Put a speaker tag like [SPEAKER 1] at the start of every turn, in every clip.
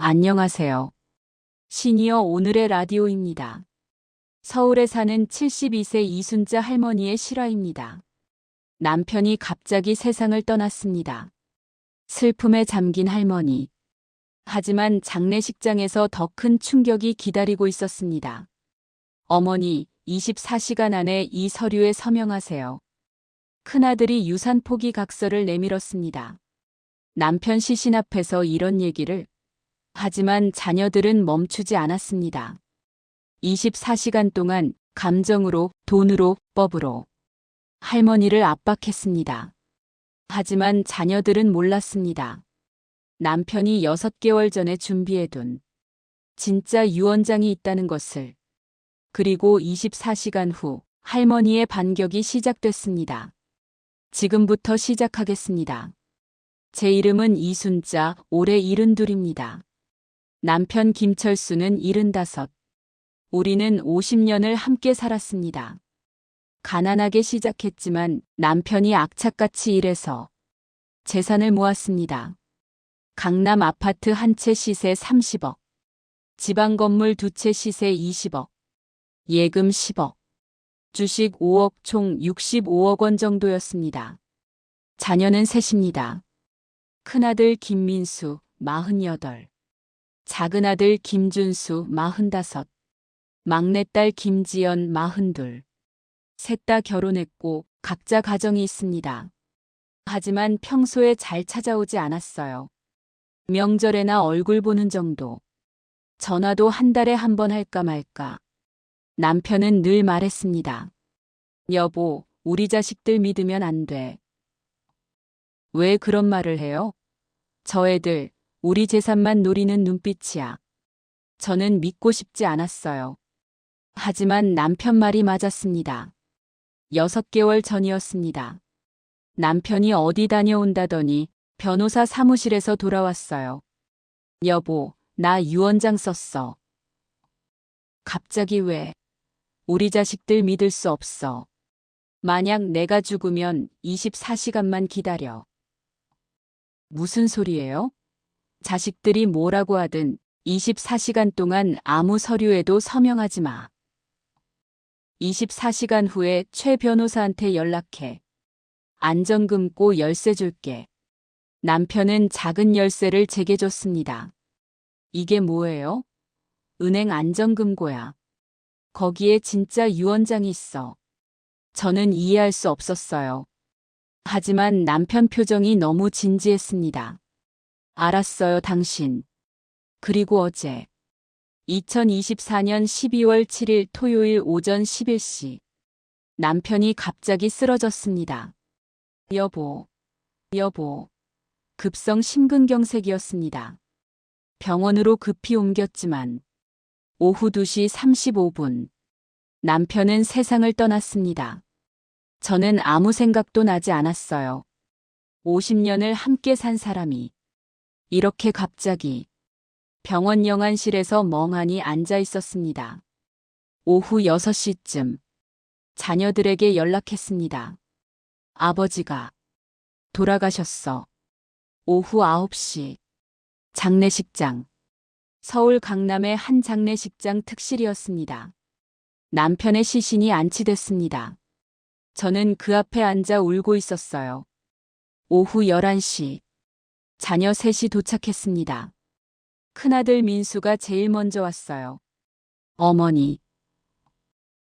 [SPEAKER 1] 안녕하세요. 시니어 오늘의 라디오입니다. 서울에 사는 72세 이순자 할머니의 실화입니다. 남편이 갑자기 세상을 떠났습니다. 슬픔에 잠긴 할머니. 하지만 장례식장에서 더 큰 충격이 기다리고 있었습니다. 어머니, 24시간 안에 이 서류에 서명하세요. 큰아들이 유산 포기 각서를 내밀었습니다. 남편 시신 앞에서 이런 얘기를 하지만 자녀들은 멈추지 않았습니다. 24시간 동안 감정으로, 돈으로, 법으로 할머니를 압박했습니다. 하지만 자녀들은 몰랐습니다. 남편이 6개월 전에 준비해둔 진짜 유언장이 있다는 것을. 그리고 24시간 후 할머니의 반격이 시작됐습니다. 지금부터 시작하겠습니다. 제 이름은 이순자, 올해 72입니다. 남편 김철수는 75. 우리는 50년을 함께 살았습니다. 가난하게 시작했지만 남편이 악착같이 일해서 재산을 모았습니다. 강남 아파트 한 채 시세 30억. 지방 건물 2채 시세 20억. 예금 10억. 주식 5억 총 65억 원 정도였습니다. 자녀는 셋입니다. 큰아들 김민수 48. 작은아들 김준수 45. 막내딸 김지연 42. 셋 다 결혼했고 각자 가정이 있습니다. 하지만 평소에 잘 찾아오지 않았어요. 명절에나 얼굴 보는 정도. 전화도 한 달에 한 번 할까 말까. 남편은 늘 말했습니다. 여보, 우리 자식들 믿으면 안 돼. 왜 그런 말을 해요? 저 애들, 우리 재산만 노리는 눈빛이야. 저는 믿고 싶지 않았어요. 하지만 남편 말이 맞았습니다. 6개월 전이었습니다. 남편이 어디 다녀온다더니 변호사 사무실에서 돌아왔어요. 여보, 나 유언장 썼어. 갑자기 왜? 우리 자식들 믿을 수 없어. 만약 내가 죽으면 24시간만 기다려. 무슨 소리예요? 자식들이 뭐라고 하든 24시간 동안 아무 서류에도 서명하지 마. 24시간 후에 최 변호사한테 연락해. 안전 금고 열쇠 줄게. 남편은 작은 열쇠를 제게 줬습니다. 이게 뭐예요? 은행 안전금고야. 거기에 진짜 유언장이 있어. 저는 이해할 수 없었어요. 하지만 남편 표정이 너무 진지했습니다. 알았어요, 당신. 그리고 어제 2024년 12월 7일 토요일 오전 11시 남편이 갑자기 쓰러졌습니다. 여보, 여보. 급성 심근경색이었습니다. 병원으로 급히 옮겼지만 오후 2시 35분 남편은 세상을 떠났습니다. 저는 아무 생각도 나지 않았어요. 50년을 함께 산 사람이 이렇게 갑자기 병원 영안실에서 멍하니 앉아 있었습니다. 오후 6시쯤 자녀들에게 연락했습니다. 아버지가 돌아가셨어. 오후 9시 장례식장. 서울 강남의 한 장례식장 특실이었습니다. 남편의 시신이 안치됐습니다. 저는 그 앞에 앉아 울고 있었어요. 오후 11시 자녀 셋이 도착했습니다. 큰아들 민수가 제일 먼저 왔어요. 어머니.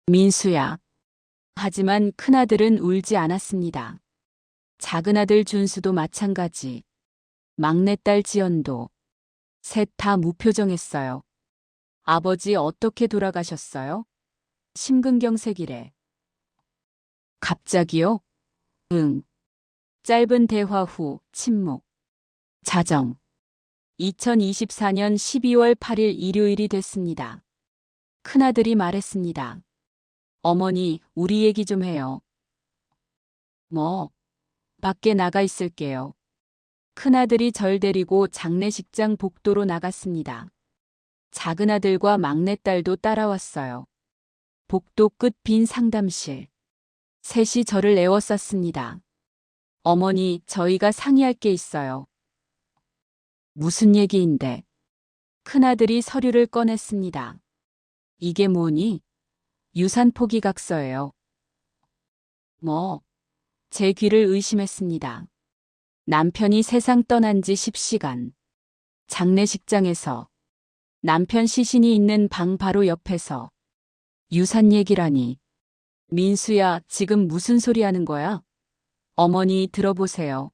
[SPEAKER 1] 민수야. 하지만 큰아들은 울지 않았습니다. 작은아들 준수도 마찬가지. 막내딸 지연도. 셋 다 무표정했어요. 아버지 어떻게 돌아가셨어요? 심근경색이래. 갑자기요? 응. 짧은 대화 후 침묵. 자정. 2024년 12월 8일 일요일이 됐습니다. 큰아들이 말했습니다. 어머니, 우리 얘기 좀 해요. 뭐? 밖에 나가 있을게요. 큰아들이 절 데리고 장례식장 복도로 나갔습니다. 작은아들과 막내딸도 따라왔어요. 복도 끝 빈 상담실. 셋이 저를 에워쌌습니다. 어머니, 저희가 상의할 게 있어요. 무슨 얘기인데? 큰아들이 서류를 꺼냈습니다. 이게 뭐니? 유산 포기각서예요. 뭐? 제 귀를 의심했습니다. 남편이 세상 떠난 지 10시간. 장례식장에서 남편 시신이 있는 방 바로 옆에서 유산 얘기라니. 민수야, 지금 무슨 소리 하는 거야? 어머니 들어보세요.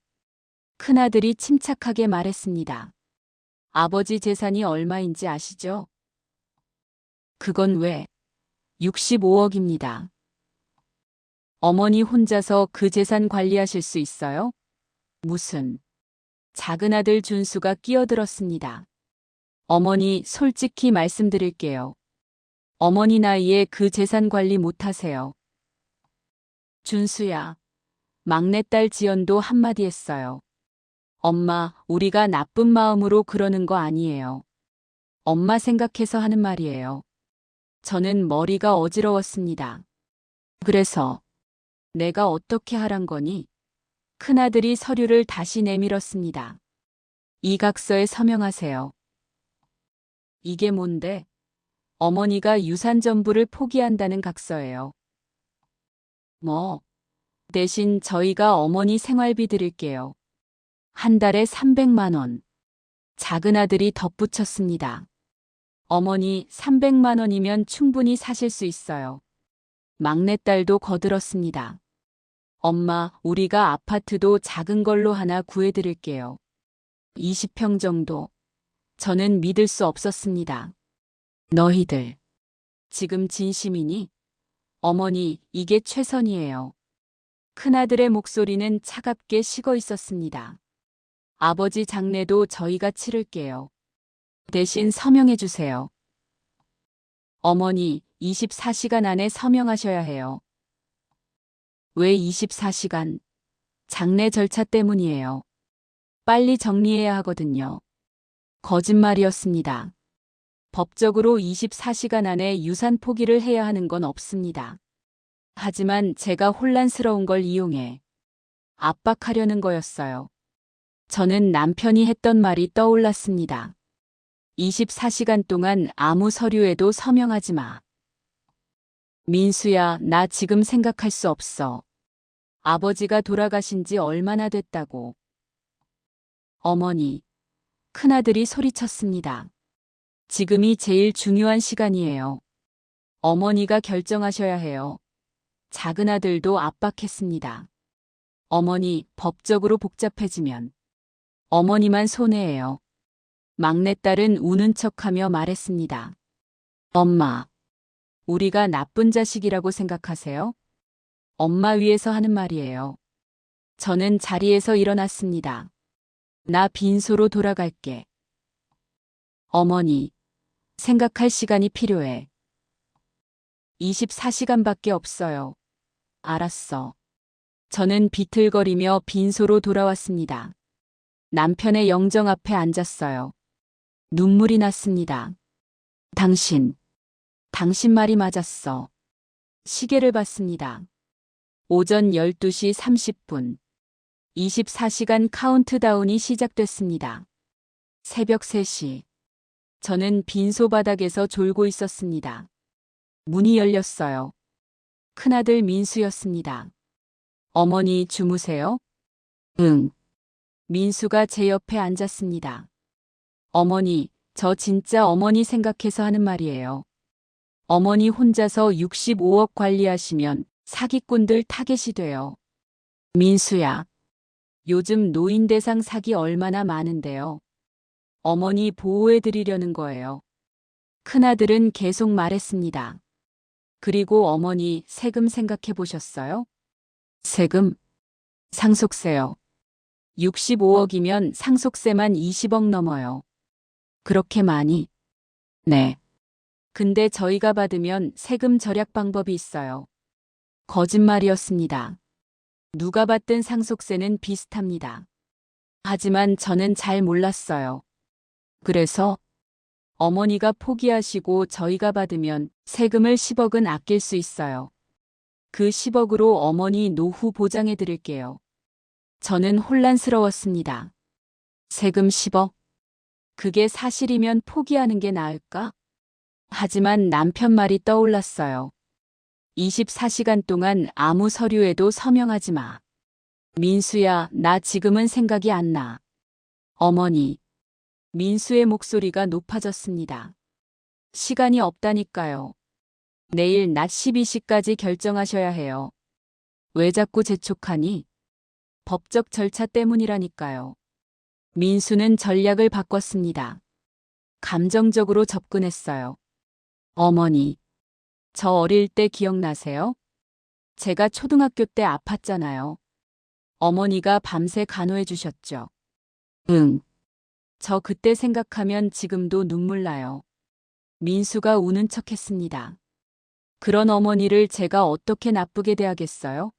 [SPEAKER 1] 큰아들이 침착하게 말했습니다. 아버지 재산이 얼마인지 아시죠? 그건 왜? 65억입니다. 어머니 혼자서 그 재산 관리하실 수 있어요? 무슨? 작은 아들 준수가 끼어들었습니다. 어머니, 솔직히 말씀드릴게요. 어머니 나이에 그 재산 관리 못하세요. 준수야. 막내딸 지연도 한마디 했어요. 엄마, 우리가 나쁜 마음으로 그러는 거 아니에요. 엄마 생각해서 하는 말이에요. 저는 머리가 어지러웠습니다. 그래서 내가 어떻게 하란 거니? 큰아들이 서류를 다시 내밀었습니다. 이 각서에 서명하세요. 이게 뭔데? 어머니가 유산 전부를 포기한다는 각서예요. 뭐? 대신 저희가 어머니 생활비 드릴게요. 한 달에 300만 원. 작은 아들이 덧붙였습니다. 어머니 300만 원이면 충분히 사실 수 있어요. 막내딸도 거들었습니다. 엄마, 우리가 아파트도 작은 걸로 하나 구해드릴게요. 20평 정도. 저는 믿을 수 없었습니다. 너희들. 지금 진심이니? 어머니, 이게 최선이에요. 큰아들의 목소리는 차갑게 식어 있었습니다. 아버지 장례도 저희가 치를게요. 대신 서명해 주세요. 어머니, 24시간 안에 서명하셔야 해요. 왜 24시간? 장례 절차 때문이에요. 빨리 정리해야 하거든요. 거짓말이었습니다. 법적으로 24시간 안에 유산 포기를 해야 하는 건 없습니다. 하지만 제가 혼란스러운 걸 이용해 압박하려는 거였어요. 저는 남편이 했던 말이 떠올랐습니다. 24시간 동안 아무 서류에도 서명하지 마. 민수야, 나 지금 생각할 수 없어. 아버지가 돌아가신 지 얼마나 됐다고. 어머니, 큰아들이 소리쳤습니다. 지금이 제일 중요한 시간이에요. 어머니가 결정하셔야 해요. 작은 아들도 압박했습니다. 어머니, 법적으로 복잡해지면 어머니만 손해예요. 막내딸은 우는 척하며 말했습니다. 엄마, 우리가 나쁜 자식이라고 생각하세요? 엄마 위해서 하는 말이에요. 저는 자리에서 일어났습니다. 나 빈소로 돌아갈게. 어머니, 생각할 시간이 필요해. 24시간밖에 없어요. 알았어. 저는 비틀거리며 빈소로 돌아왔습니다. 남편의 영정 앞에 앉았어요. 눈물이 났습니다. 당신 말이 맞았어. 시계를 봤습니다. 오전 12시 30분. 24시간 카운트다운이 시작됐습니다. 새벽 3시. 저는 빈소 바닥에서 졸고 있었습니다. 문이 열렸어요. 큰아들 민수였습니다. 어머니 주무세요? 응. 민수가 제 옆에 앉았습니다. 어머니, 저 진짜 어머니 생각해서 하는 말이에요. 어머니 혼자서 65억 관리하시면 사기꾼들 타겟이 돼요. 민수야, 요즘 노인 대상 사기 얼마나 많은데요. 어머니 보호해드리려는 거예요. 큰아들은 계속 말했습니다. 그리고 어머니 세금 생각해 보셨어요? 세금? 상속세요. 65억이면 상속세만 20억 넘어요. 그렇게 많이? 네. 근데 저희가 받으면 세금 절약 방법이 있어요. 거짓말이었습니다. 누가 받든 상속세는 비슷합니다. 하지만 저는 잘 몰랐어요. 그래서 어머니가 포기하시고 저희가 받으면 세금을 10억은 아낄 수 있어요. 그 10억으로 어머니 노후 보장해 드릴게요. 저는 혼란스러웠습니다. 세금 10억? 그게 사실이면 포기하는 게 나을까? 하지만 남편 말이 떠올랐어요. 24시간 동안 아무 서류에도 서명하지 마. 민수야, 나 지금은 생각이 안 나. 어머니. 민수의 목소리가 높아졌습니다. 시간이 없다니까요. 내일 낮 12시까지 결정하셔야 해요. 왜 자꾸 재촉하니? 법적 절차 때문이라니까요. 민수는 전략을 바꿨습니다. 감정적으로 접근했어요. 어머니, 저 어릴 때 기억나세요? 제가 초등학교 때 아팠잖아요. 어머니가 밤새 간호해 주셨죠. 응. 저 그때 생각하면 지금도 눈물 나요. 민수가 우는 척 했습니다. 그런 어머니를 제가 어떻게 나쁘게 대하겠어요?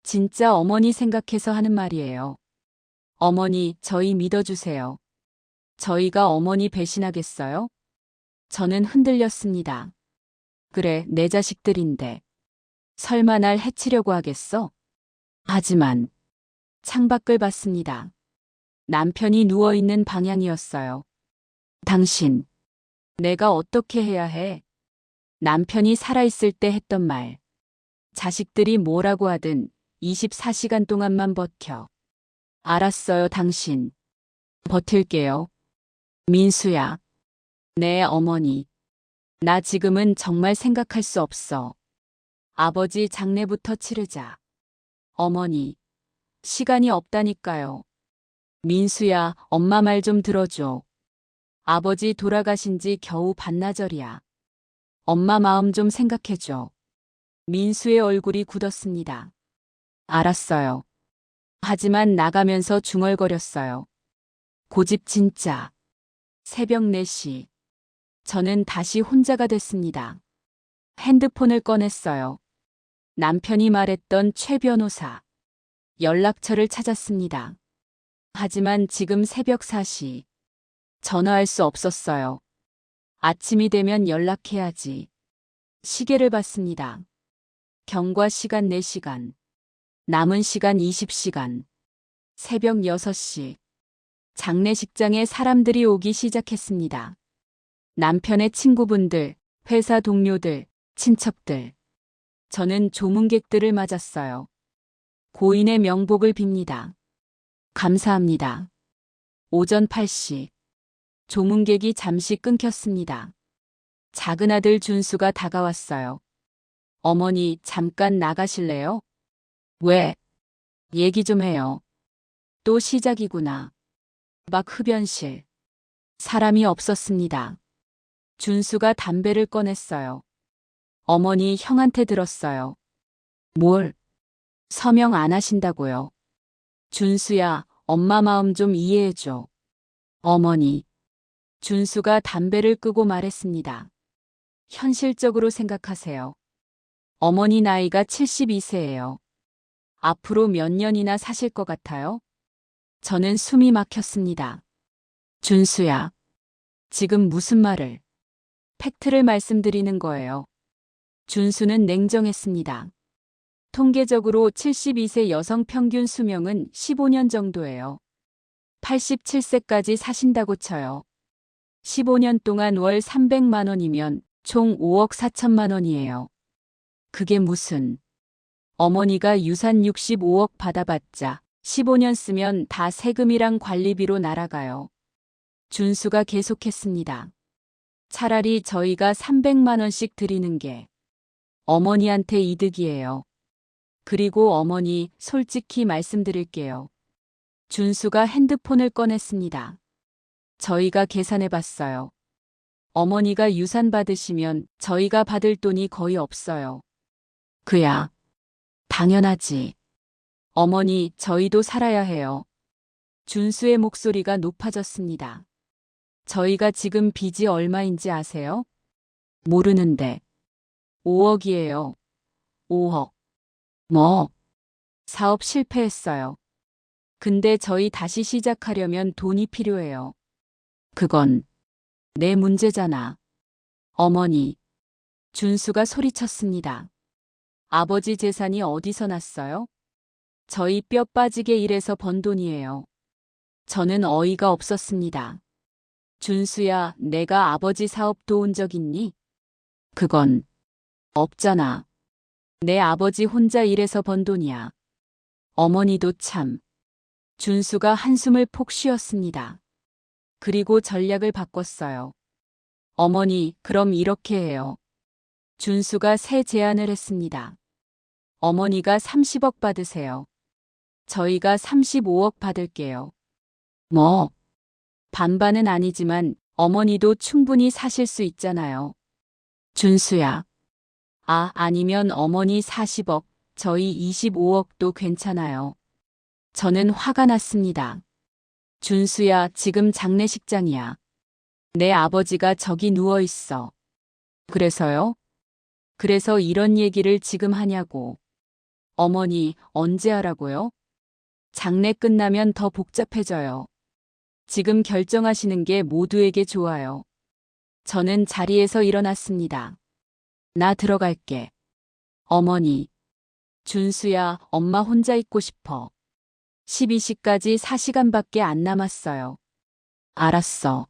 [SPEAKER 1] 진짜 어머니 생각해서 하는 말이에요. 어머니, 저희 믿어주세요. 저희가 어머니 배신하겠어요? 저는 흔들렸습니다. 그래, 내 자식들인데. 설마 날 해치려고 하겠어? 하지만 창밖을 봤습니다. 남편이 누워있는 방향이었어요. 당신, 내가 어떻게 해야 해? 남편이 살아있을 때 했던 말. 자식들이 뭐라고 하든 24시간 동안만 버텨. 알았어요, 당신. 버틸게요. 민수야. 네, 어머니. 나 지금은 정말 생각할 수 없어. 아버지 장례부터 치르자. 어머니. 시간이 없다니까요. 민수야, 엄마 말 좀 들어줘. 아버지 돌아가신 지 겨우 반나절이야. 엄마 마음 좀 생각해줘. 민수의 얼굴이 굳었습니다. 알았어요. 하지만 나가면서 중얼거렸어요. 고집 진짜. 새벽 4시. 저는 다시 혼자가 됐습니다. 핸드폰을 꺼냈어요. 남편이 말했던 최 변호사. 연락처를 찾았습니다. 하지만 지금 새벽 4시. 전화할 수 없었어요. 아침이 되면 연락해야지. 시계를 봤습니다. 경과 시간 4시간. 남은 시간 20시간. 새벽 6시. 장례식장에 사람들이 오기 시작했습니다. 남편의 친구분들, 회사 동료들, 친척들. 저는 조문객들을 맞았어요. 고인의 명복을 빕니다. 감사합니다. 오전 8시. 조문객이 잠시 끊겼습니다. 작은 아들 준수가 다가왔어요. 어머니, 잠깐 나가실래요? 왜? 얘기 좀 해요. 또 시작이구나. 막 흡연실. 사람이 없었습니다. 준수가 담배를 꺼냈어요. 어머니, 형한테 들었어요. 뭘? 서명 안 하신다고요. 준수야, 엄마 마음 좀 이해해줘. 어머니. 준수가 담배를 끄고 말했습니다. 현실적으로 생각하세요. 어머니 나이가 72세예요. 앞으로 몇 년이나 사실 것 같아요? 저는 숨이 막혔습니다. 준수야. 지금 무슨 말을? 팩트를 말씀드리는 거예요. 준수는 냉정했습니다. 통계적으로 72세 여성 평균 수명은 15년 정도예요. 87세까지 사신다고 쳐요. 15년 동안 월 300만 원이면 총 5억 4천만 원이에요. 그게 무슨. 어머니가 유산 65억 받아봤자 15년 쓰면 다 세금이랑 관리비로 날아가요. 준수가 계속했습니다. 차라리 저희가 300만 원씩 드리는 게 어머니한테 이득이에요. 그리고 어머니, 솔직히 말씀드릴게요. 준수가 핸드폰을 꺼냈습니다. 저희가 계산해 봤어요. 어머니가 유산 받으시면 저희가 받을 돈이 거의 없어요. 그야. 당연하지. 어머니, 저희도 살아야 해요. 준수의 목소리가 높아졌습니다. 저희가 지금 빚이 얼마인지 아세요? 모르는데. 5억이에요. 5억. 뭐? 사업 실패했어요. 근데 저희 다시 시작하려면 돈이 필요해요. 그건 내 문제잖아. 어머니. 준수가 소리쳤습니다. 아버지 재산이 어디서 났어요? 저희 뼈 빠지게 일해서 번 돈이에요. 저는 어이가 없었습니다. 준수야, 내가 아버지 사업 도운 적 있니? 그건 없잖아. 내 아버지 혼자 일해서 번 돈이야. 어머니도 참. 준수가 한숨을 폭 쉬었습니다. 그리고 전략을 바꿨어요. 어머니, 그럼 이렇게 해요. 준수가 새 제안을 했습니다. 어머니가 30억 받으세요. 저희가 35억 받을게요. 뭐, 반반은 아니지만 어머니도 충분히 사실 수 있잖아요. 준수야. 아니면 어머니 40억, 저희 25억도 괜찮아요. 저는 화가 났습니다. 준수야, 지금 장례식장이야. 내 아버지가 저기 누워 있어. 그래서요? 그래서 이런 얘기를 지금 하냐고. 어머니, 언제 하라고요? 장례 끝나면 더 복잡해져요. 지금 결정하시는 게 모두에게 좋아요. 저는 자리에서 일어났습니다. 나 들어갈게. 어머니. 준수야, 엄마 혼자 있고 싶어. 12시까지 4시간밖에 안 남았어요. 알았어.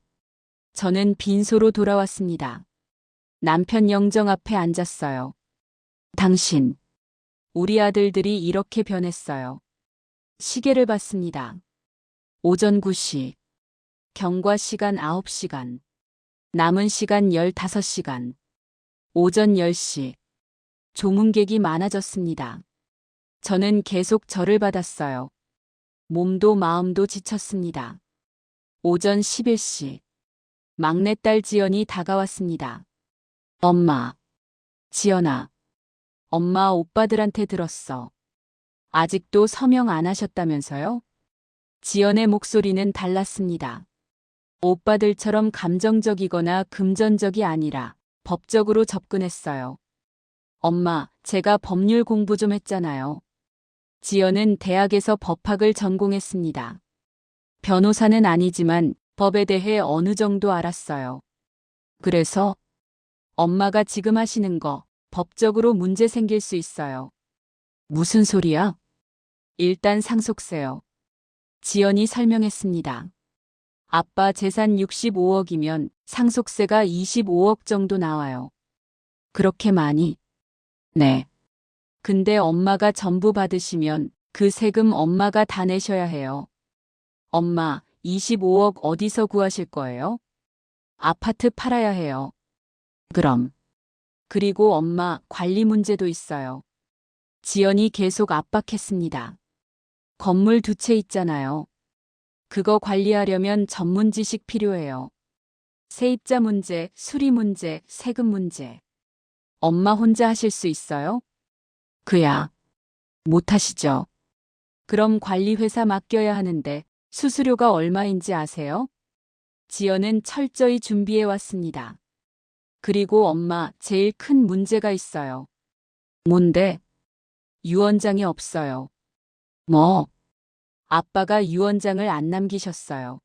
[SPEAKER 1] 저는 빈소로 돌아왔습니다. 남편 영정 앞에 앉았어요. 당신. 우리 아들들이 이렇게 변했어요. 시계를 봤습니다. 오전 9시. 경과 시간 9시간. 남은 시간 15시간. 오전 10시. 조문객이 많아졌습니다. 저는 계속 절을 받았어요. 몸도 마음도 지쳤습니다. 오전 11시. 막내딸 지연이 다가왔습니다. 엄마. 지연아. 엄마 오빠들한테 들었어. 아직도 서명 안 하셨다면서요? 지연의 목소리는 달랐습니다. 오빠들처럼 감정적이거나 금전적이 아니라 법적으로 접근했어요. 엄마, 제가 법률 공부 좀 했잖아요. 지연은 대학에서 법학을 전공했습니다. 변호사는 아니지만 법에 대해 어느 정도 알았어요. 그래서 엄마가 지금 하시는 거 법적으로 문제 생길 수 있어요. 무슨 소리야? 일단 상속세요. 지연이 설명했습니다. 아빠 재산 65억이면 상속세가 25억 정도 나와요. 그렇게 많이? 네. 근데 엄마가 전부 받으시면 그 세금 엄마가 다 내셔야 해요. 엄마, 25억 어디서 구하실 거예요? 아파트 팔아야 해요. 그럼. 그리고 엄마, 관리 문제도 있어요. 지연이 계속 압박했습니다. 건물 2채 있잖아요. 그거 관리하려면 전문 지식 필요해요. 세입자 문제, 수리 문제, 세금 문제. 엄마 혼자 하실 수 있어요? 그야. 못 하시죠. 그럼 관리회사 맡겨야 하는데 수수료가 얼마인지 아세요? 지연은 철저히 준비해 왔습니다. 그리고 엄마, 제일 큰 문제가 있어요. 뭔데? 유언장이 없어요. 뭐? 아빠가 유언장을 안 남기셨어요.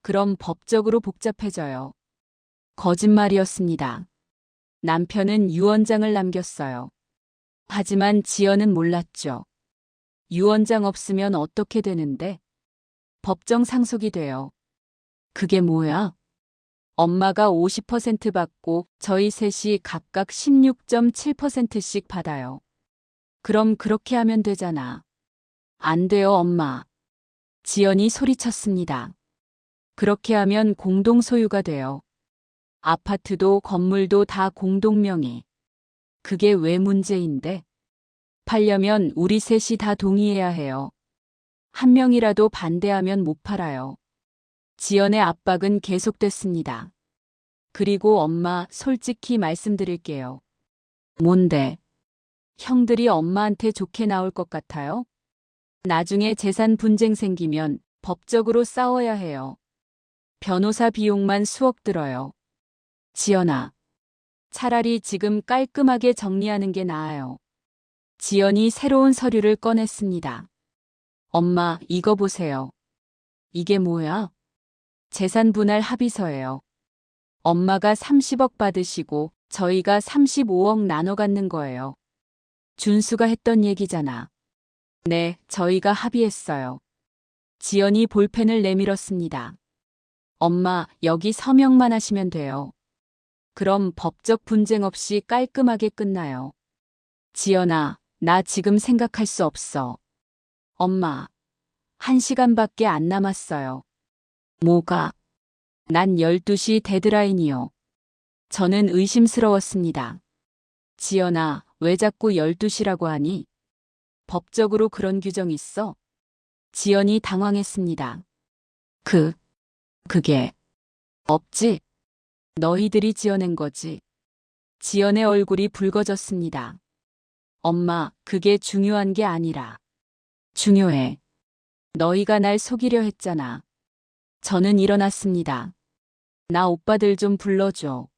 [SPEAKER 1] 그럼 법적으로 복잡해져요. 거짓말이었습니다. 남편은 유언장을 남겼어요. 하지만 지연은 몰랐죠. 유언장 없으면 어떻게 되는데? 법정 상속이 돼요. 그게 뭐야? 엄마가 50% 받고 저희 셋이 각각 16.7%씩 받아요. 그럼 그렇게 하면 되잖아. 안 돼요, 엄마. 지연이 소리쳤습니다. 그렇게 하면 공동 소유가 돼요. 아파트도 건물도 다 공동명의. 그게 왜 문제인데? 팔려면 우리 셋이 다 동의해야 해요. 한 명이라도 반대하면 못 팔아요. 지연의 압박은 계속됐습니다. 그리고 엄마, 솔직히 말씀드릴게요. 뭔데? 형들이 엄마한테 좋게 나올 것 같아요? 나중에 재산 분쟁 생기면 법적으로 싸워야 해요. 변호사 비용만 수억 들어요. 지연아, 차라리 지금 깔끔하게 정리하는 게 나아요. 지연이 새로운 서류를 꺼냈습니다. 엄마, 이거 보세요. 이게 뭐야? 재산 분할 합의서예요. 엄마가 30억 받으시고 저희가 35억 나눠 갖는 거예요. 준수가 했던 얘기잖아. 네, 저희가 합의했어요. 지연이 볼펜을 내밀었습니다. 엄마, 여기 서명만 하시면 돼요. 그럼 법적 분쟁 없이 깔끔하게 끝나요. 지연아, 나 지금 생각할 수 없어. 엄마, 1시간밖에 안 남았어요. 뭐가? 난 12시 데드라인이요. 저는 의심스러웠습니다. 지연아, 왜 자꾸 12시라고 하니? 법적으로 그런 규정 있어? 지연이 당황했습니다. 그게 없지? 너희들이 지어낸 거지. 지연의 얼굴이 붉어졌습니다. 엄마, 그게 중요한 게 아니라. 중요해. 너희가 날 속이려 했잖아. 저는 일어났습니다. 나 오빠들 좀 불러줘.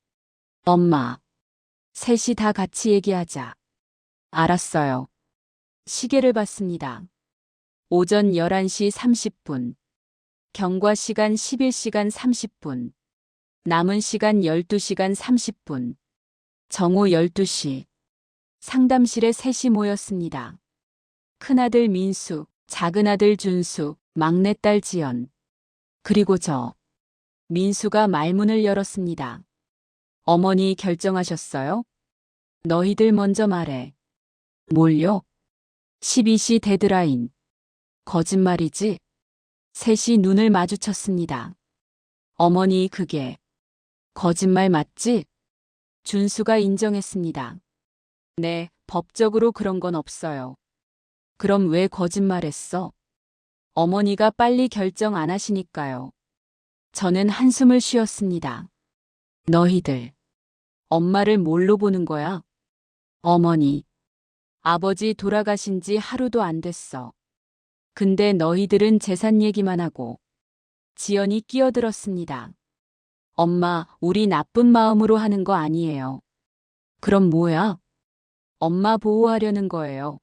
[SPEAKER 1] 엄마. 셋이 다 같이 얘기하자. 알았어요. 시계를 봤습니다. 오전 11시 30분. 경과 시간 11시간 30분. 남은 시간 12시간 30분. 정오 12시. 상담실에 셋이 모였습니다. 큰아들 민수, 작은아들 준수, 막내딸 지연. 그리고 저. 민수가 말문을 열었습니다. 어머니 결정하셨어요? 너희들 먼저 말해. 뭘요? 12시 데드라인. 거짓말이지? 셋이 눈을 마주쳤습니다. 어머니 그게 거짓말 맞지? 준수가 인정했습니다. 네, 법적으로 그런 건 없어요. 그럼 왜 거짓말했어? 어머니가 빨리 결정 안 하시니까요. 저는 한숨을 쉬었습니다. 너희들, 엄마를 뭘로 보는 거야? 어머니, 아버지 돌아가신 지 하루도 안 됐어. 근데 너희들은 재산 얘기만 하고. 지연이 끼어들었습니다. 엄마, 우리 나쁜 마음으로 하는 거 아니에요. 그럼 뭐야? 엄마 보호하려는 거예요.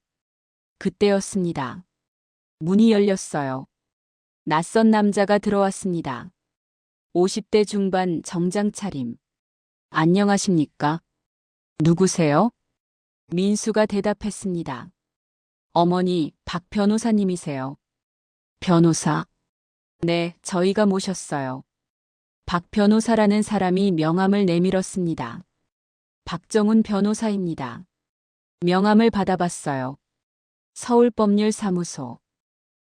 [SPEAKER 1] 그때였습니다. 문이 열렸어요. 낯선 남자가 들어왔습니다. 50대 중반 정장 차림. 안녕하십니까? 누구세요? 민수가 대답했습니다. 어머니, 박 변호사님이세요. 변호사? 네, 저희가 모셨어요. 박 변호사라는 사람이 명함을 내밀었습니다. 박정훈 변호사입니다. 명함을 받아봤어요. 서울법률사무소.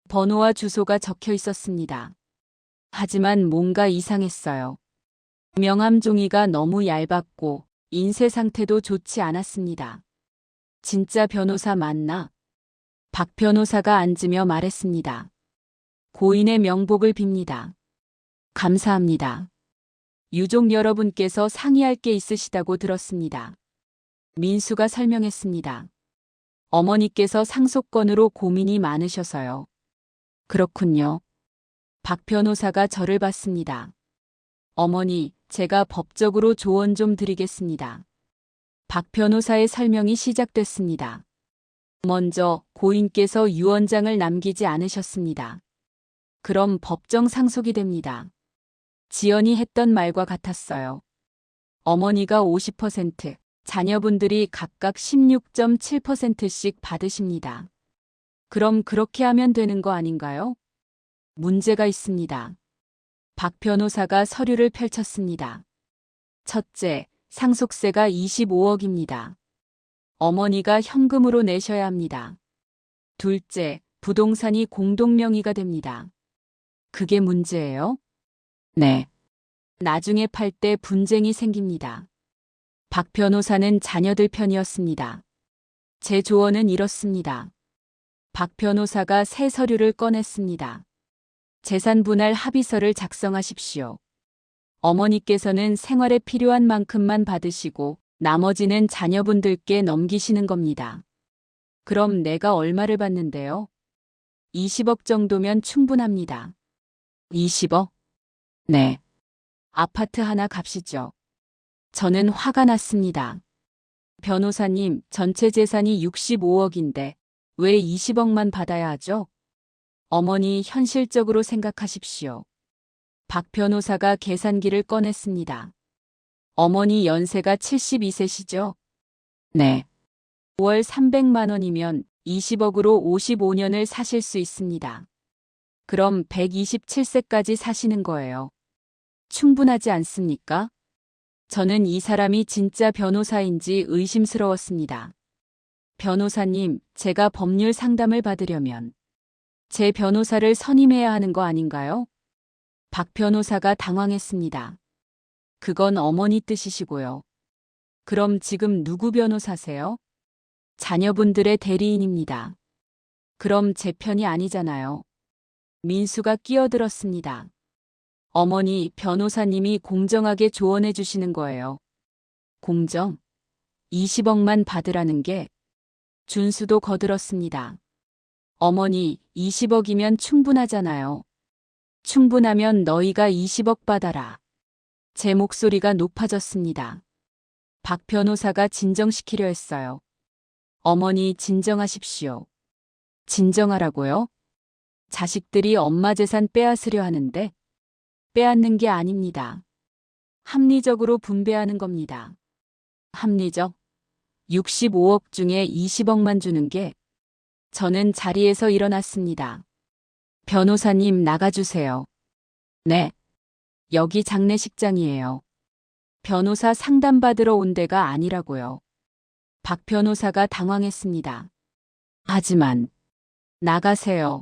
[SPEAKER 1] 번호와 주소가 적혀 있었습니다. 하지만 뭔가 이상했어요. 명함 종이가 너무 얇았고 인쇄 상태도 좋지 않았습니다. 진짜 변호사 맞나? 박 변호사가 앉으며 말했습니다. 고인의 명복을 빕니다. 감사합니다. 유족 여러분께서 상의할 게 있으시다고 들었습니다. 민수가 설명했습니다. 어머니께서 상속건으로 고민이 많으셔서요. 그렇군요. 박 변호사가 저를 봤습니다. 어머니, 제가 법적으로 조언 좀 드리겠습니다. 박 변호사의 설명이 시작됐습니다. 먼저 고인께서 유언장을 남기지 않으셨습니다. 그럼 법정 상속이 됩니다. 지연이 했던 말과 같았어요. 어머니가 50%, 자녀분들이 각각 16.7%씩 받으십니다. 그럼 그렇게 하면 되는 거 아닌가요? 문제가 있습니다. 박 변호사가 서류를 펼쳤습니다. 첫째, 상속세가 25억입니다. 어머니가 현금으로 내셔야 합니다. 둘째, 부동산이 공동명의가 됩니다. 그게 문제예요? 네. 나중에 팔 때 분쟁이 생깁니다. 박 변호사는 자녀들 편이었습니다. 제 조언은 이렇습니다. 박 변호사가 새 서류를 꺼냈습니다. 재산 분할 합의서를 작성하십시오. 어머니께서는 생활에 필요한 만큼만 받으시고 나머지는 자녀분들께 넘기시는 겁니다. 그럼 내가 얼마를 받는데요? 20억 정도면 충분합니다. 20억? 네. 아파트 하나 값이죠. 저는 화가 났습니다. 변호사님, 전체 재산이 65억인데 왜 20억만 받아야 하죠? 어머니 현실적으로 생각하십시오. 박 변호사가 계산기를 꺼냈습니다. 어머니 연세가 72세시죠? 네. 월 300만 원이면 20억으로 55년을 사실 수 있습니다. 그럼 127세까지 사시는 거예요. 충분하지 않습니까? 저는 이 사람이 진짜 변호사인지 의심스러웠습니다. 변호사님, 제가 법률 상담을 받으려면 제 변호사를 선임해야 하는 거 아닌가요? 박 변호사가 당황했습니다. 그건 어머니 뜻이시고요. 그럼 지금 누구 변호사세요? 자녀분들의 대리인입니다. 그럼 제 편이 아니잖아요. 민수가 끼어들었습니다. 어머니, 변호사님이 공정하게 조언해 주시는 거예요. 공정? 20억만 받으라는 게. 준수도 거들었습니다. 어머니, 20억이면 충분하잖아요. 충분하면 너희가 20억 받아라. 제 목소리가 높아졌습니다. 박 변호사가 진정시키려 했어요. 어머니, 진정하십시오. 진정하라고요? 자식들이 엄마 재산 빼앗으려 하는데 빼앗는 게 아닙니다. 합리적으로 분배하는 겁니다. 합리적? 65억 중에 20억만 주는 게. 저는 자리에서 일어났습니다. 변호사님 나가주세요. 네. 여기 장례식장이에요. 변호사 상담받으러 온 데가 아니라고요. 박 변호사가 당황했습니다. 하지만 나가세요.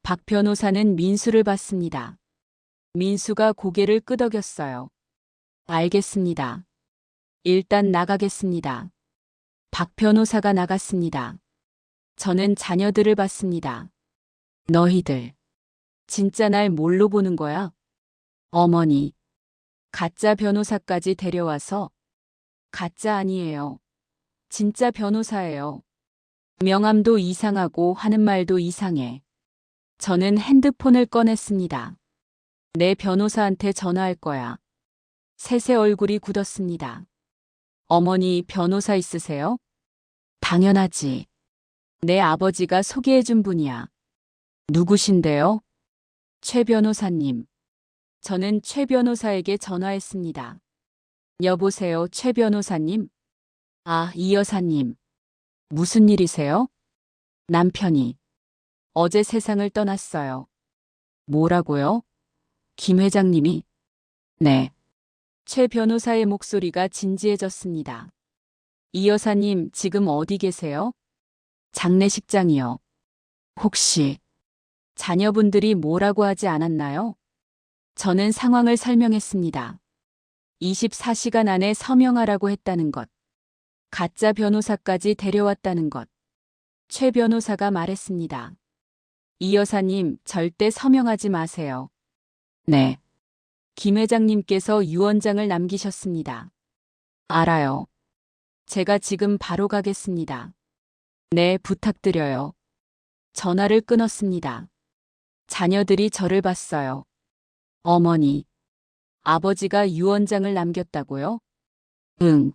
[SPEAKER 1] 박 변호사는 민수를 봤습니다. 민수가 고개를 끄덕였어요. 알겠습니다. 일단 나가겠습니다. 박 변호사가 나갔습니다. 저는 자녀들을 봤습니다. 너희들 진짜 날 뭘로 보는 거야? 어머니, 가짜 변호사까지 데려와서. 가짜 아니에요. 진짜 변호사예요. 명함도 이상하고 하는 말도 이상해. 저는 핸드폰을 꺼냈습니다. 내 변호사한테 전화할 거야. 셋의 얼굴이 굳었습니다. 어머니, 변호사 있으세요? 당연하지. 내 아버지가 소개해준 분이야. 누구신데요? 최 변호사님. 저는 최 변호사에게 전화했습니다. 여보세요, 최 변호사님? 아, 이 여사님. 무슨 일이세요? 남편이 어제 세상을 떠났어요. 뭐라고요? 김 회장님이? 네. 최 변호사의 목소리가 진지해졌습니다. 이 여사님 지금 어디 계세요? 장례식장이요. 혹시 자녀분들이 뭐라고 하지 않았나요? 저는 상황을 설명했습니다. 24시간 안에 서명하라고 했다는 것. 가짜 변호사까지 데려왔다는 것. 최 변호사가 말했습니다. 이 여사님 절대 서명하지 마세요. 네. 김 회장님께서 유언장을 남기셨습니다. 알아요. 제가 지금 바로 가겠습니다. 네, 부탁드려요. 전화를 끊었습니다. 자녀들이 저를 봤어요. 어머니, 아버지가 유언장을 남겼다고요? 응.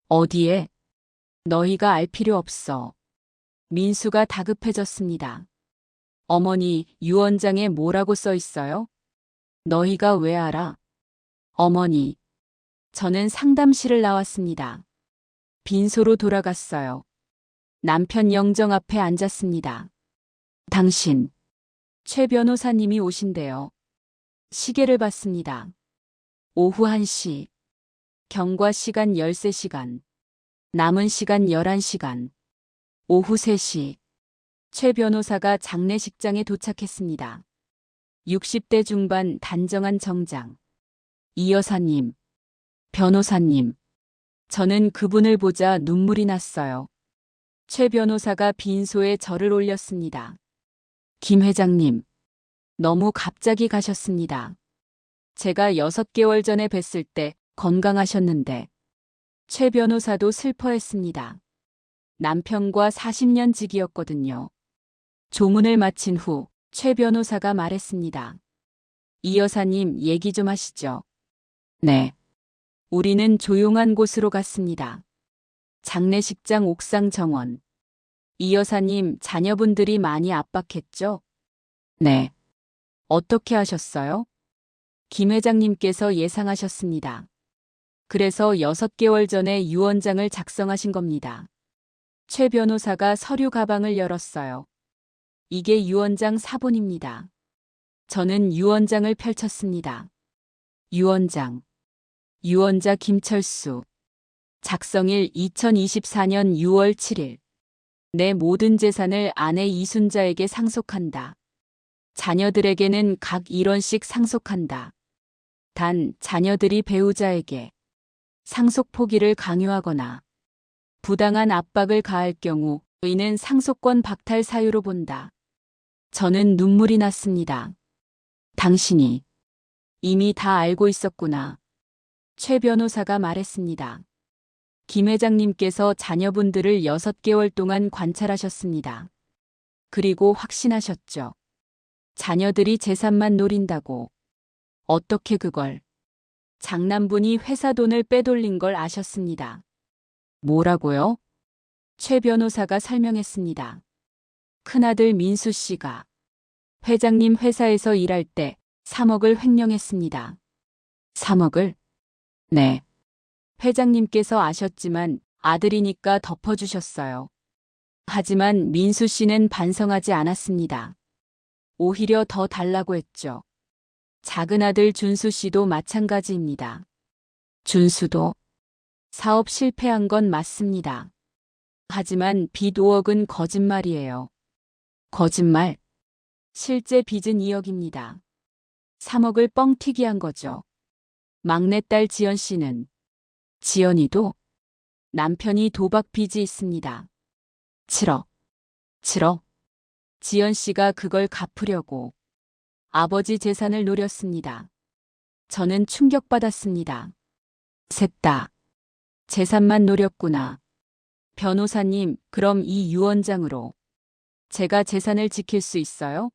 [SPEAKER 1] 어디에? 너희가 알 필요 없어. 민수가 다급해졌습니다. 어머니, 유언장에 뭐라고 써 있어요? 너희가 왜 알아? 어머니, 저는 상담실을 나왔습니다. 빈소로 돌아갔어요. 남편 영정 앞에 앉았습니다. 당신, 최 변호사님이 오신대요. 시계를 봤습니다. 오후 1시. 경과 시간 13시간. 남은 시간 11시간. 오후 3시. 최 변호사가 장례식장에 도착했습니다. 60대 중반 단정한 정장. 이 여사님, 변호사님. 저는 그분을 보자 눈물이 났어요. 최 변호사가 빈소에 절을 올렸습니다. 김 회장님, 너무 갑자기 가셨습니다. 제가 6개월 전에 뵀을 때 건강하셨는데. 최 변호사도 슬퍼했습니다. 남편과 40년 지기였거든요. 조문을 마친 후 최 변호사가 말했습니다. 이 여사님 얘기 좀 하시죠. 네. 우리는 조용한 곳으로 갔습니다. 장례식장 옥상 정원. 이 여사님 자녀분들이 많이 압박했죠? 네. 어떻게 하셨어요? 김 회장님께서 예상하셨습니다. 그래서 6개월 전에 유언장을 작성하신 겁니다. 최 변호사가 서류 가방을 열었어요. 이게 유언장 사본입니다. 저는 유언장을 펼쳤습니다. 유언장. 유언자 김철수. 작성일 2024년 6월 7일. 내 모든 재산을 아내 이순자에게 상속한다. 자녀들에게는 각 1원씩 상속한다. 단 자녀들이 배우자에게 상속 포기를 강요하거나 부당한 압박을 가할 경우 이는 상속권 박탈 사유로 본다. 저는 눈물이 났습니다. 당신이 이미 다 알고 있었구나. 최 변호사가 말했습니다. 김 회장님께서 자녀분들을 6개월 동안 관찰하셨습니다. 그리고 확신하셨죠. 자녀들이 재산만 노린다고. 어떻게 그걸. 장남분이 회사 돈을 빼돌린 걸 아셨습니다. 뭐라고요? 최 변호사가 설명했습니다. 큰아들 민수 씨가 회장님 회사에서 일할 때 3억을 횡령했습니다. 3억을? 네. 회장님께서 아셨지만 아들이니까 덮어주셨어요. 하지만 민수 씨는 반성하지 않았습니다. 오히려 더 달라고 했죠. 작은 아들 준수 씨도 마찬가지입니다. 준수도 사업 실패한 건 맞습니다. 하지만 빚 5억은 거짓말이에요. 거짓말? 실제 빚은 2억입니다. 3억을 뻥튀기 한 거죠. 막내딸 지연 씨는 지연이도 남편이 도박 빚이 있습니다. 7억. 7억. 지연 씨가 그걸 갚으려고 아버지 재산을 노렸습니다. 저는 충격받았습니다. 셋 다 재산만 노렸구나. 변호사님, 그럼 이 유언장으로 제가 재산을 지킬 수 있어요?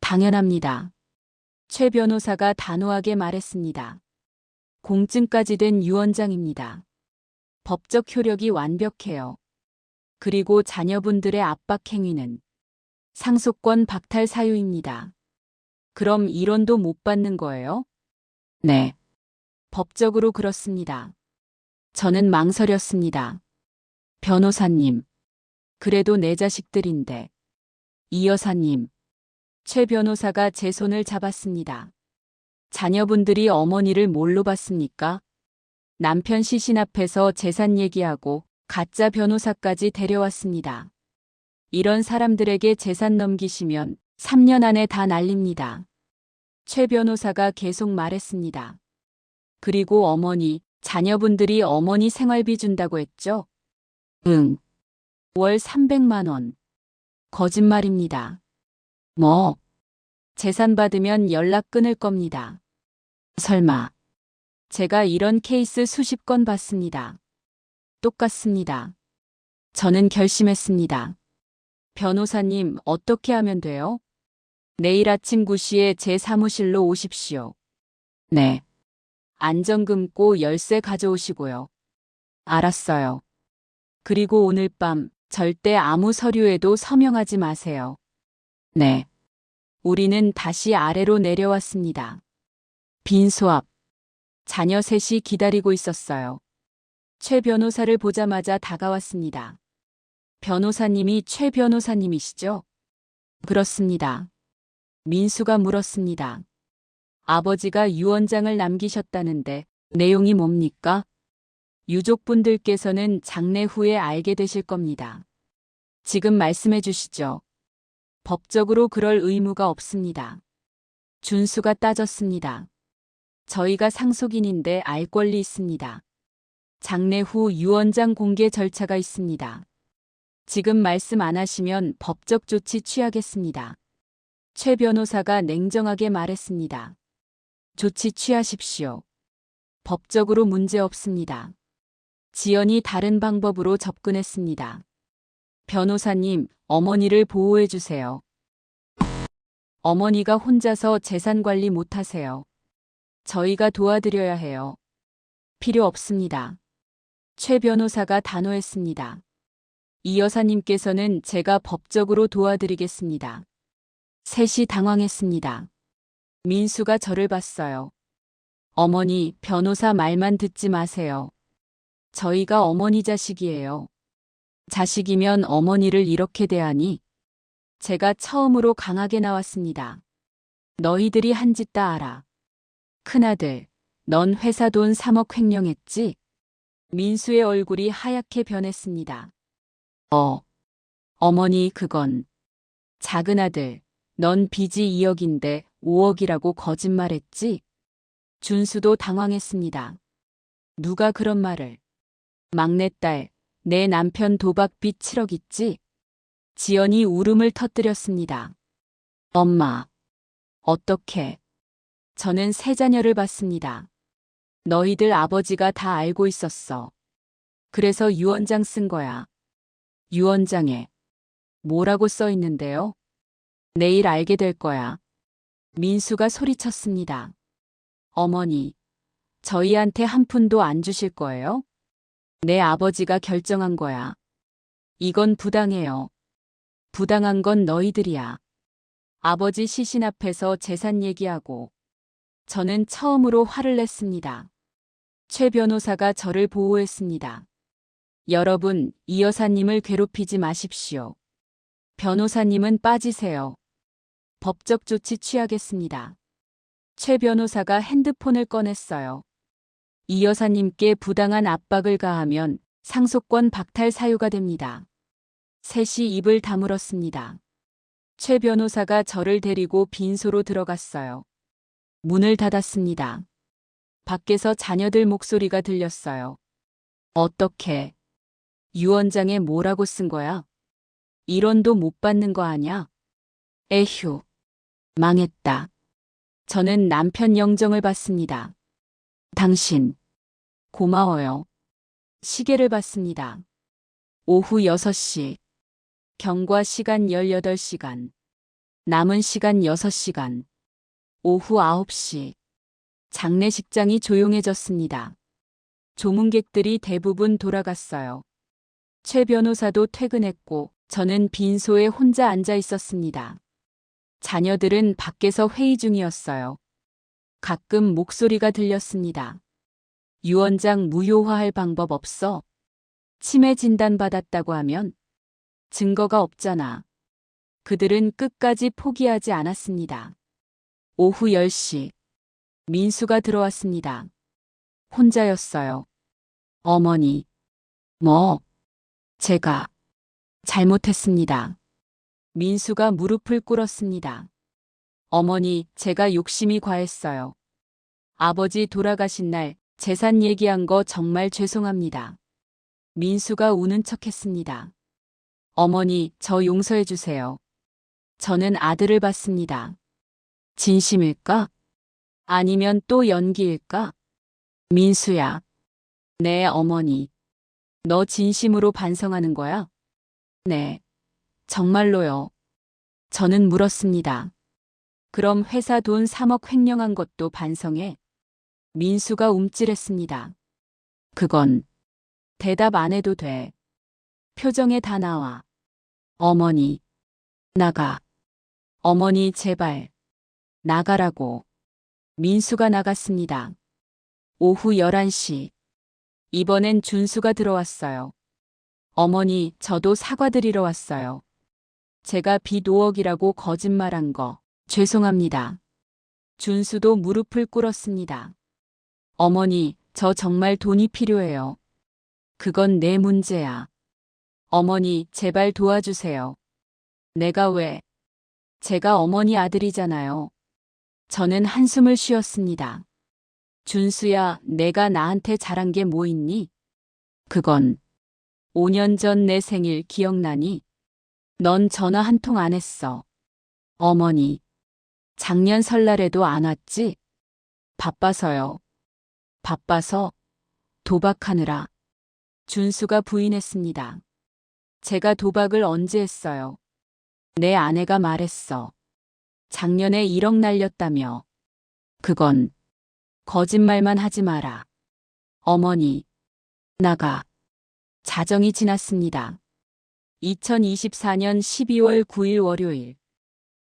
[SPEAKER 1] 당연합니다. 최 변호사가 단호하게 말했습니다. 공증까지 된 유언장입니다. 법적 효력이 완벽해요. 그리고 자녀분들의 압박 행위는 상속권 박탈 사유입니다. 그럼 1원도 못 받는 거예요? 네. 법적으로 그렇습니다. 저는 망설였습니다. 변호사님, 그래도 내 자식들인데. 이 여사님, 최 변호사가 제 손을 잡았습니다. 자녀분들이 어머니를 뭘로 봤습니까? 남편 시신 앞에서 재산 얘기하고 가짜 변호사까지 데려왔습니다. 이런 사람들에게 재산 넘기시면 3년 안에 다 날립니다. 최 변호사가 계속 말했습니다. 그리고 어머니, 자녀분들이 어머니 생활비 준다고 했죠? 응. 월 300만 원. 거짓말입니다. 뭐? 재산 받으면 연락 끊을 겁니다. 설마. 제가 이런 케이스 수십 건 봤습니다. 똑같습니다. 저는 결심했습니다. 변호사님, 어떻게 하면 돼요? 내일 아침 9시에 제 사무실로 오십시오. 네. 안전금 고 열쇠 가져오시고요. 알았어요. 그리고 오늘 밤 절대 아무 서류에도 서명하지 마세요. 네. 우리는 다시 아래로 내려왔습니다. 빈 수압. 자녀 셋이 기다리고 있었어요. 최 변호사를 보자마자 다가왔습니다. 변호사님이 최 변호사님이시죠? 그렇습니다. 민수가 물었습니다. 아버지가 유언장을 남기셨다는데 내용이 뭡니까? 유족분들께서는 장례 후에 알게 되실 겁니다. 지금 말씀해 주시죠. 법적으로 그럴 의무가 없습니다. 준수가 따졌습니다. 저희가 상속인인데 알 권리 있습니다. 장례 후 유언장 공개 절차가 있습니다. 지금 말씀 안 하시면 법적 조치 취하겠습니다. 최 변호사가 냉정하게 말했습니다. 조치 취하십시오. 법적으로 문제 없습니다. 지연이 다른 방법으로 접근했습니다. 변호사님, 어머니를 보호해 주세요. 어머니가 혼자서 재산 관리 못 하세요. 저희가 도와드려야 해요. 필요 없습니다. 최 변호사가 단호했습니다. 이 여사님께서는 제가 법적으로 도와드리겠습니다. 셋이 당황했습니다. 민수가 저를 봤어요. 어머니, 변호사 말만 듣지 마세요. 저희가 어머니 자식이에요. 자식이면 어머니를 이렇게 대하니? 제가 처음으로 강하게 나왔습니다. 너희들이 한 짓 다 알아. 큰아들, 넌 회사 돈 3억 횡령했지? 민수의 얼굴이 하얗게 변했습니다. 어, 어머니 그건. 작은 아들, 넌 빚이 2억인데 5억이라고 거짓말했지? 준수도 당황했습니다. 누가 그런 말을. 막내딸, 내 남편 도박빚 7억 있지? 지연이 울음을 터뜨렸습니다. 엄마, 어떻게? 저는 세 자녀를 봤습니다. 너희들 아버지가 다 알고 있었어. 그래서 유언장 쓴 거야. 유언장에 뭐라고 써 있는데요? 내일 알게 될 거야. 민수가 소리쳤습니다. 어머니, 저희한테 한 푼도 안 주실 거예요? 내 아버지가 결정한 거야. 이건 부당해요. 부당한 건 너희들이야. 아버지 시신 앞에서 재산 얘기하고 저는 처음으로 화를 냈습니다. 최 변호사가 저를 보호했습니다. 여러분, 이 여사님을 괴롭히지 마십시오. 변호사님은 빠지세요. 법적 조치 취하겠습니다. 최 변호사가 핸드폰을 꺼냈어요. 이 여사님께 부당한 압박을 가하면 상속권 박탈 사유가 됩니다. 셋이 입을 다물었습니다. 최 변호사가 저를 데리고 빈소로 들어갔어요. 문을 닫았습니다. 밖에서 자녀들 목소리가 들렸어요. 어떻게? 유언장에 뭐라고 쓴 거야? 1원도 못 받는 거 아냐? 에휴, 망했다. 저는 남편 영정을 받습니다. 당신, 고마워요. 시계를 봤습니다. 오후 6시. 경과 시간 18시간. 남은 시간 6시간. 오후 9시. 장례식장이 조용해졌습니다. 조문객들이 대부분 돌아갔어요. 최 변호사도 퇴근했고 저는 빈소에 혼자 앉아 있었습니다. 자녀들은 밖에서 회의 중이었어요. 가끔 목소리가 들렸습니다. 유언장 무효화할 방법 없어? 치매 진단받았다고 하면? 증거가 없잖아. 그들은 끝까지 포기하지 않았습니다. 오후 10시. 민수가 들어왔습니다. 혼자였어요. 어머니. 뭐? 제가 잘못했습니다. 민수가 무릎을 꿇었습니다. 어머니, 제가 욕심이 과했어요. 아버지 돌아가신 날 재산 얘기한 거 정말 죄송합니다. 민수가 우는 척했습니다. 어머니, 저 용서해 주세요. 저는 아들을 봤습니다. 진심일까? 아니면 또 연기일까? 민수야. 네, 어머니. 너 진심으로 반성하는 거야? 네. 정말로요. 저는 물었습니다. 그럼 회사 돈 3억 횡령한 것도 반성해? 민수가 움찔했습니다. 그건 대답 안 해도 돼. 표정에 다 나와. 어머니, 나가. 어머니, 제발. 나가라고. 민수가 나갔습니다. 오후 11시. 이번엔 준수가 들어왔어요. 어머니, 저도 사과드리러 왔어요. 제가 빚 5억이라고 거짓말한 거 죄송합니다. 준수도 무릎을 꿇었습니다. 어머니, 저 정말 돈이 필요해요. 그건 내 문제야. 어머니, 제발 도와주세요. 내가 왜? 제가 어머니 아들이잖아요. 저는 한숨을 쉬었습니다. 준수야, 내가 나한테 잘한 게 뭐 있니? 그건 5년 전 내 생일 기억나니? 넌 전화 한 통 안 했어. 어머니, 작년 설날에도 안 왔지? 바빠서요. 바빠서? 도박하느라. 준수가 부인했습니다. 제가 도박을 언제 했어요? 내 아내가 말했어. 작년에 1억 날렸다며. 그건 거짓말만 하지 마라. 어머니, 나가. 자정이 지났습니다. 2024년 12월 9일 월요일.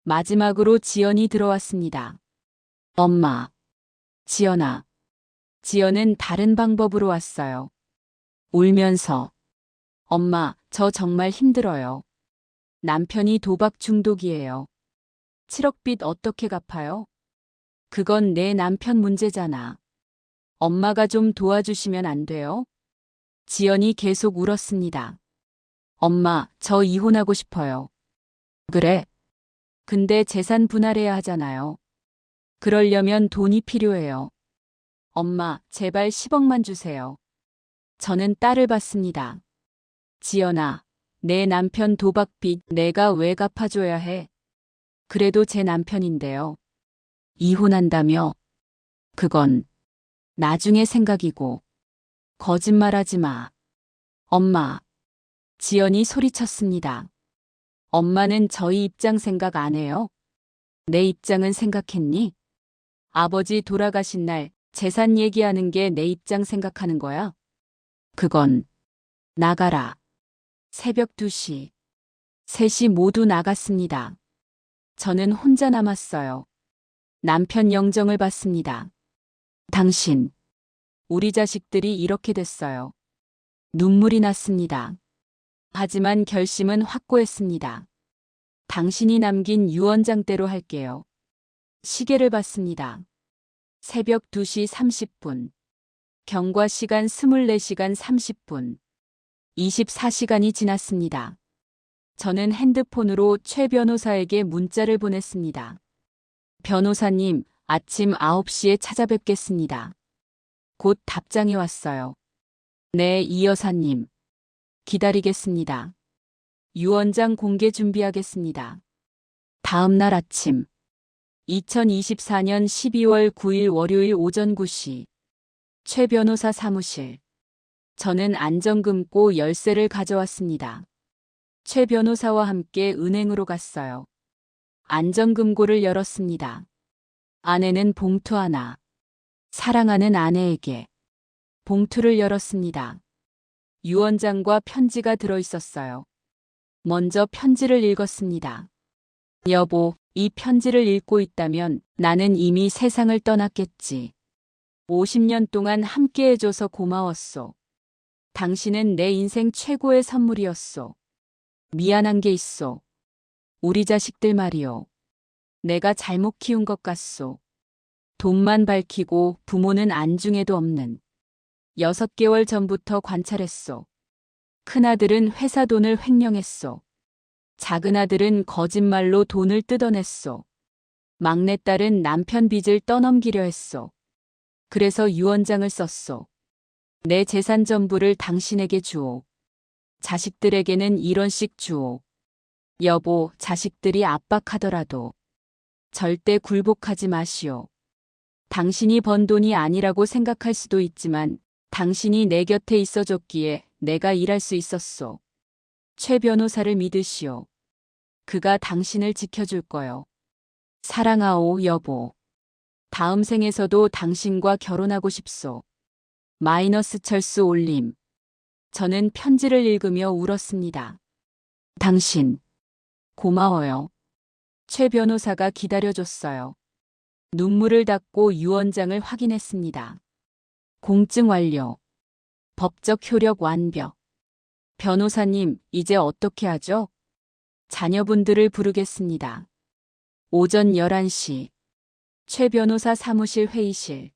[SPEAKER 1] 마지막으로 지연이 들어왔습니다. 엄마. 지연아. 지연은 다른 방법으로 왔어요. 울면서. 엄마, 저 정말 힘들어요. 남편이 도박 중독이에요. 7억 빚 어떻게 갚아요? 그건 내 남편 문제잖아. 엄마가 좀 도와주시면 안 돼요? 지연이 계속 울었습니다. 엄마, 저 이혼하고 싶어요. 그래. 근데 재산 분할해야 하잖아요. 그러려면 돈이 필요해요. 엄마, 제발 10억만 주세요. 저는 딸을 받습니다. 지연아, 내 남편 도박빚 내가 왜 갚아줘야 해? 그래도 제 남편인데요. 이혼한다며? 그건 나중에 생각이고. 거짓말하지 마. 엄마. 지연이 소리쳤습니다. 엄마는 저희 입장 생각 안 해요? 내 입장은 생각했니? 아버지 돌아가신 날 재산 얘기하는 게 내 입장 생각하는 거야? 그건 나가라. 새벽 2시. 셋이 모두 나갔습니다. 저는 혼자 남았어요. 남편 영정을 받습니다. 당신, 우리 자식들이 이렇게 됐어요. 눈물이 났습니다. 하지만 결심은 확고했습니다. 당신이 남긴 유언장대로 할게요. 시계를 봤습니다. 새벽 2시 30분. 경과 시간 24시간 30분. 24시간이 지났습니다. 저는 핸드폰으로 최 변호사에게 문자를 보냈습니다. 변호사님, 아침 9시에 찾아뵙겠습니다. 곧 답장이 왔어요. 네, 이 여사님. 기다리겠습니다. 유언장 공개 준비하겠습니다. 다음 날 아침. 2024년 12월 9일 월요일 오전 9시. 최 변호사 사무실. 저는 안전금고 열쇠를 가져왔습니다. 최 변호사와 함께 은행으로 갔어요. 안전금고를 열었습니다. 안에는 봉투 하나. 사랑하는 아내에게. 봉투를 열었습니다. 유언장과 편지가 들어 있었어요. 먼저 편지를 읽었습니다. 여보, 이 편지를 읽고 있다면 나는 이미 세상을 떠났겠지. 50년 동안 함께 해줘서 고마웠소. 당신은 내 인생 최고의 선물이었소. 미안한 게 있소. 우리 자식들 말이요. 내가 잘못 키운 것 같소. 돈만 밝히고 부모는 안중에도 없는. 6개월 전부터 관찰했소. 큰아들은 회사 돈을 횡령했소. 작은아들은 거짓말로 돈을 뜯어냈소. 막내딸은 남편 빚을 떠넘기려 했소. 그래서 유언장을 썼소. 내 재산 전부를 당신에게 주오. 자식들에게는 1원씩 주오. 여보, 자식들이 압박하더라도 절대 굴복하지 마시오. 당신이 번 돈이 아니라고 생각할 수도 있지만 당신이 내 곁에 있어줬기에 내가 일할 수 있었소. 최 변호사를 믿으시오. 그가 당신을 지켜줄 거요. 사랑하오, 여보. 다음 생에서도 당신과 결혼하고 싶소. 마이너스 철수 올림. 저는 편지를 읽으며 울었습니다. 당신, 고마워요. 최 변호사가 기다려줬어요. 눈물을 닦고 유언장을 확인했습니다. 공증 완료. 법적 효력 완벽. 변호사님, 이제 어떻게 하죠? 자녀분들을 부르겠습니다. 오전 11시. 최 변호사 사무실 회의실.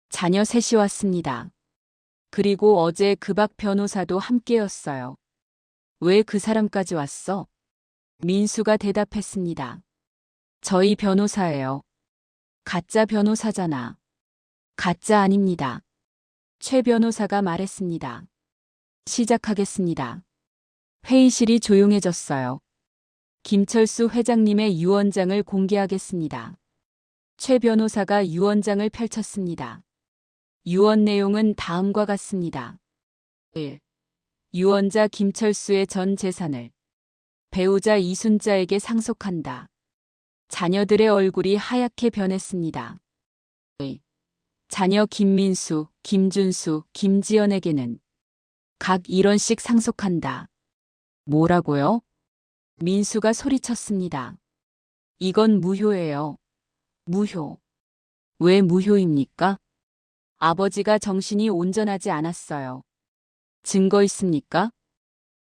[SPEAKER 1] 자녀 셋이 왔습니다. 그리고 어제 그 박 변호사도 함께였어요. 왜 그 사람까지 왔어? 민수가 대답했습니다. 저희 변호사예요. 가짜 변호사잖아. 가짜 아닙니다. 최 변호사가 말했습니다. 시작하겠습니다. 회의실이 조용해졌어요. 김철수 회장님의 유언장을 공개하겠습니다. 최 변호사가 유언장을 펼쳤습니다. 유언 내용은 다음과 같습니다. 1. 유언자 김철수의 전 재산을 배우자 이순자에게 상속한다. 자녀들의 얼굴이 하얗게 변했습니다. 2. 자녀 김민수, 김준수, 김지연에게는 각 1원씩 상속한다. 뭐라고요? 민수가 소리쳤습니다. 이건 무효예요. 무효. 왜 무효입니까? 아버지가 정신이 온전하지 않았어요. 증거 있습니까?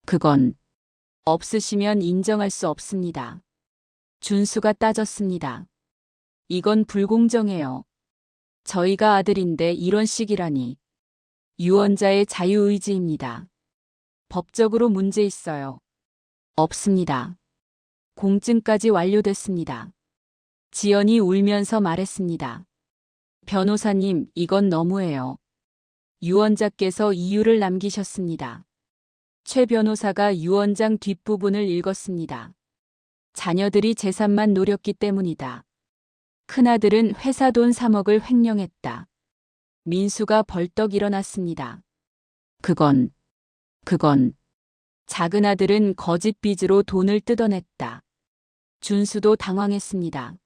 [SPEAKER 1] 그건 없으시면 인정할 수 없습니다. 준수가 따졌습니다. 이건 불공정해요. 저희가 아들인데 이런 식이라니. 유언자의 자유의지입니다. 법적으로 문제 있어요. 없습니다. 공증까지 완료됐습니다. 지연이 울면서 말했습니다. 변호사님, 이건 너무해요. 유언자께서 이유를 남기셨습니다. 최 변호사가 유언장 뒷부분을 읽었습니다. 자녀들이 재산만 노렸기 때문이다. 큰아들은 회사 돈 3억을 횡령했다. 민수가 벌떡 일어났습니다. 그건 작은아들은 거짓 빚으로 돈을 뜯어냈다. 준수도 당황했습니다.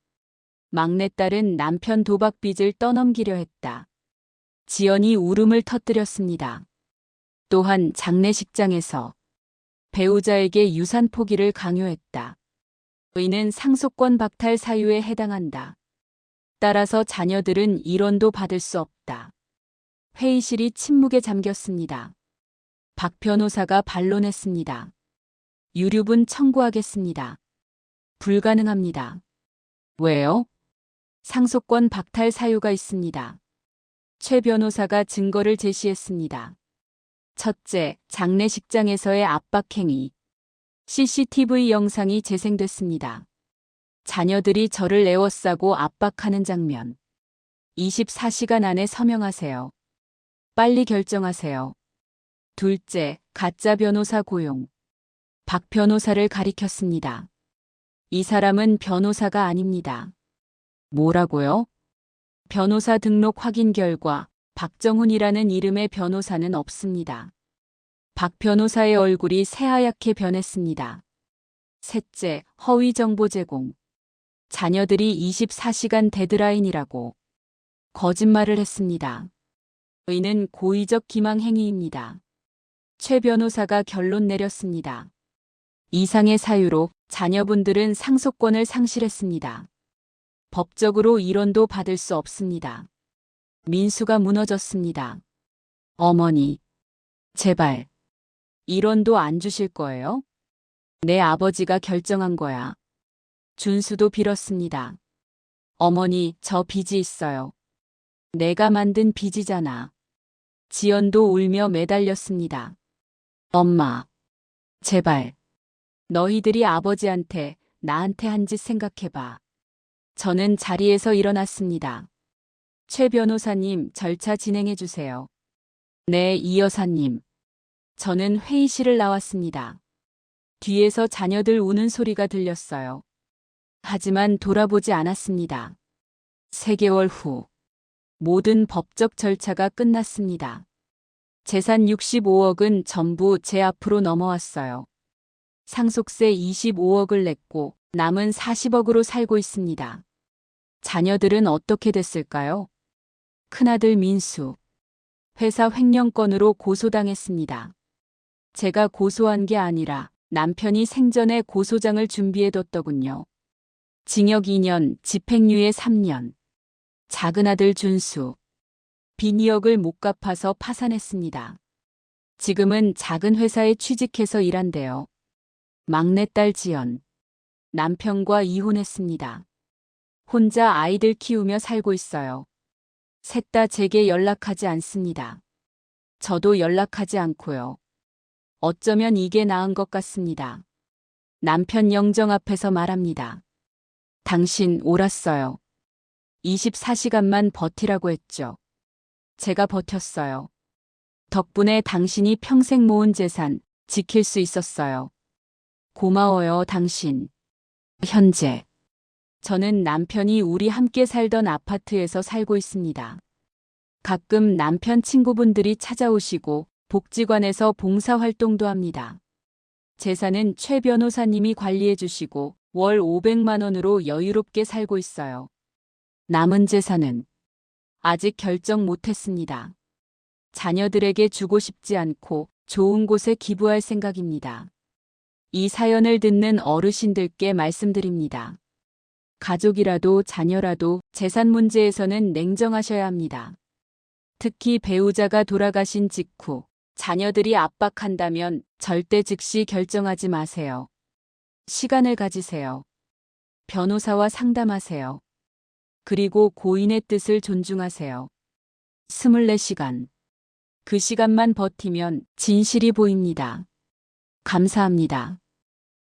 [SPEAKER 1] 막내딸은 남편 도박 빚을 떠넘기려 했다. 지연이 울음을 터뜨렸습니다. 또한 장례식장에서 배우자에게 유산 포기를 강요했다. 의는 상속권 박탈 사유에 해당한다. 따라서 자녀들은 1원도 받을 수 없다. 회의실이 침묵에 잠겼습니다. 박 변호사가 반론했습니다. 유류분 청구하겠습니다. 불가능합니다. 왜요? 상속권 박탈 사유가 있습니다. 최 변호사가 증거를 제시했습니다. 첫째, 장례식장에서의 압박행위. CCTV 영상이 재생됐습니다. 자녀들이 저를 에워싸고 압박하는 장면. 24시간 안에 서명하세요. 빨리 결정하세요. 둘째, 가짜 변호사 고용. 박 변호사를 가리켰습니다. 이 사람은 변호사가 아닙니다. 뭐라고요? 변호사 등록 확인 결과 박정훈이라는 이름의 변호사는 없습니다. 박 변호사의 얼굴이 새하얗게 변했습니다. 셋째, 허위 정보 제공. 자녀들이 24시간 데드라인이라고 거짓말을 했습니다. 의는 고의적 기망 행위입니다. 최 변호사가 결론 내렸습니다. 이상의 사유로 자녀분들은 상속권을 상실했습니다. 법적으로 1원도 받을 수 없습니다. 민수가 무너졌습니다. 어머니, 제발 1원도 안 주실 거예요? 내 아버지가 결정한 거야. 준수도 빌었습니다. 어머니, 저 빚이 있어요. 내가 만든 빚이잖아. 지연도 울며 매달렸습니다. 엄마, 제발. 너희들이 아버지한테, 나한테 한 짓 생각해봐. 저는 자리에서 일어났습니다. 최 변호사님, 절차 진행해 주세요. 네, 이 여사님. 저는 회의실을 나왔습니다. 뒤에서 자녀들 우는 소리가 들렸어요. 하지만 돌아보지 않았습니다. 3개월 후, 모든 법적 절차가 끝났습니다. 재산 65억은 전부 제 앞으로 넘어왔어요. 상속세 25억을 냈고 남은 40억으로 살고 있습니다. 자녀들은 어떻게 됐을까요? 큰아들 민수. 회사 횡령건으로 고소당했습니다. 제가 고소한 게 아니라 남편이 생전에 고소장을 준비해뒀더군요. 징역 2년, 집행유예 3년. 작은아들 준수. 빚 2억을 못 갚아서 파산했습니다. 지금은 작은 회사에 취직해서 일한대요. 막내딸 지연. 남편과 이혼했습니다. 혼자 아이들 키우며 살고 있어요. 셋 다 제게 연락하지 않습니다. 저도 연락하지 않고요. 어쩌면 이게 나은 것 같습니다. 남편 영정 앞에서 말합니다. 당신 옳았어요. 24시간만 버티라고 했죠. 제가 버텼어요. 덕분에 당신이 평생 모은 재산 지킬 수 있었어요. 고마워요, 당신. 현재 저는 남편이 우리 함께 살던 아파트에서 살고 있습니다. 가끔 남편 친구분들이 찾아오시고 복지관에서 봉사활동도 합니다. 재산은 최 변호사님이 관리해 주시고 월 500만 원으로 여유롭게 살고 있어요. 남은 재산은 아직 결정 못했습니다. 자녀들에게 주고 싶지 않고 좋은 곳에 기부할 생각입니다. 이 사연을 듣는 어르신들께 말씀드립니다. 가족이라도 자녀라도 재산 문제에서는 냉정하셔야 합니다. 특히 배우자가 돌아가신 직후 자녀들이 압박한다면 절대 즉시 결정하지 마세요. 시간을 가지세요. 변호사와 상담하세요. 그리고 고인의 뜻을 존중하세요. 24시간. 그 시간만 버티면 진실이 보입니다. 감사합니다.